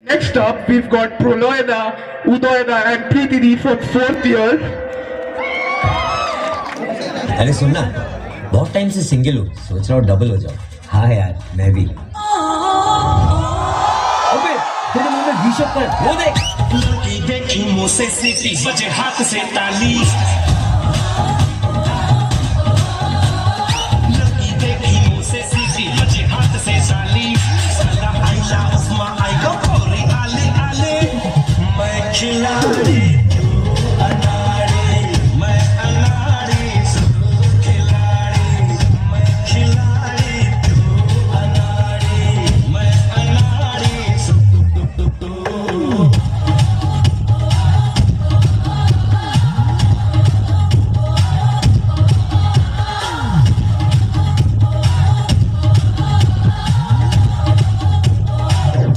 Next up, we've got Proloyana, Udoyana and Preeti from 4th year. अरे सुनना, बहुत time से सिंगल हूँ, सोच रहा हूँ डबल हो जाओ। हाँ यार, मैं भी। अबे, तेरे मुंह में घी कर, वो देख। लड़की देखी मुँह से सीटी बजे हाथ से ताली। लड़की देखी मुँह से सीटी बजे हाथ से ताली। साला आइला उस्मा आइगा कोरी आले आले। मैं खिलाड़ी तू अनाड़ी, मैं अनाड़ी तू खिलाड़ी। मैं खिलाड़ी तू अनाड़ी, मैं अनाड़ी तू।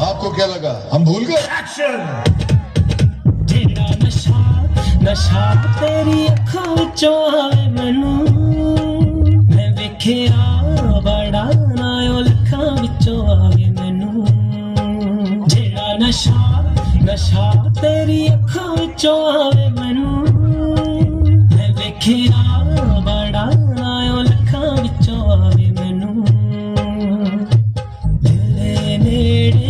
आपको क्या लगा हम भूल गए? जेड़ा नशा नशा तेरी अखां विचों आवे मैनू। मैं वेखिया बड़ा नायो लखां विचों आवे मैनू। जेड़ा नशा नशा तेरी अखां विचों आवे मैनू। मैं वेखिया बड़ा नायो लखां विचों आवे मैनू। दिल दे नेड़े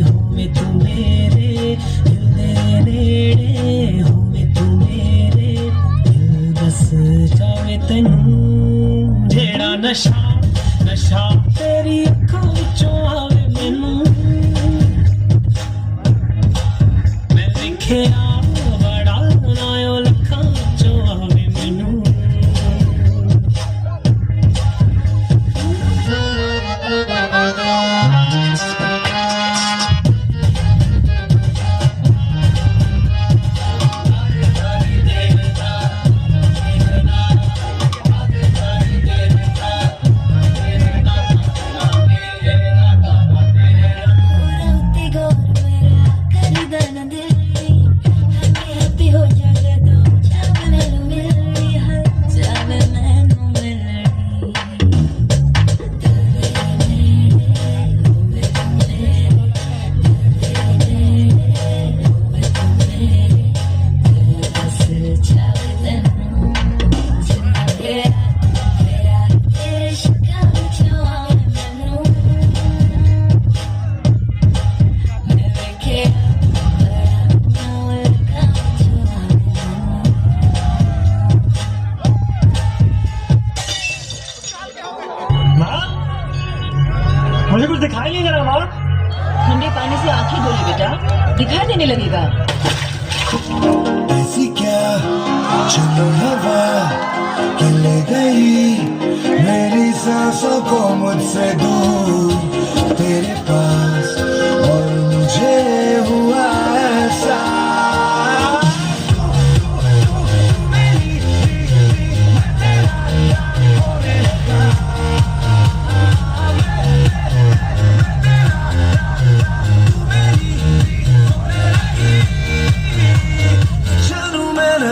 होवे तू मेरे, दिल दे नेड़े होवे तू मेरे। दिल बस जावे तैनू। जेड़ा नशा नशा तेरी अखां विचों आवे मैनू। मैं वेखिया बड़ा नायो लखां विचों आवे मैनू। मुझे कुछ दिखाई नहीं दे रहा माँ। ठंडे पानी से आंखें धो ले बेटा, दिखाई देने लगेगा। ऐसी क्या चलो हवा कि ले गई मेरी सांसों को मुझसे दूर तेरे पास, और मुझे हुआ ऐसा।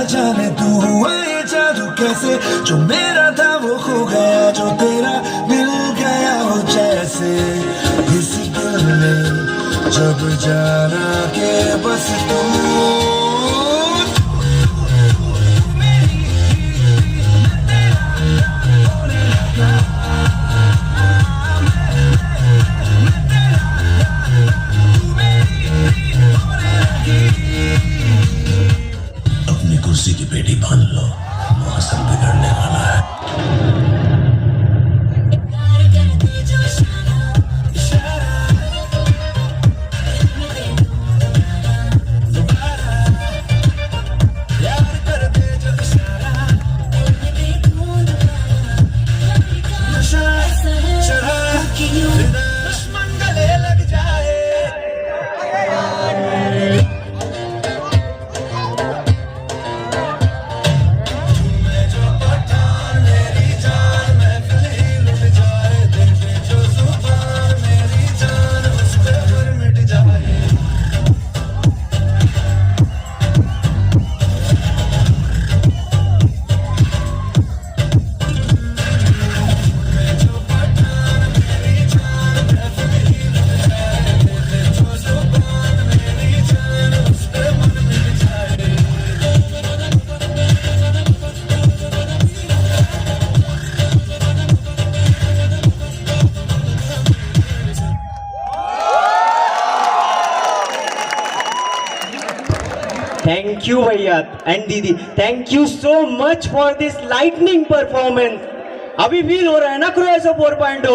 जाने तू हुआ ये जादू कैसे, जो मेरा था वो खो गया, जो तेरा मिल गया हो जैसे। इस दिल ने जब जाना के बस तू कुर्सी की पेटी बांध लो, मौसम बिगड़ने वाला है। Thank you भैया and दीदी, thank you so much for this lightning performance. अभी फील हो रहा है ना क्रोएसो 4.0?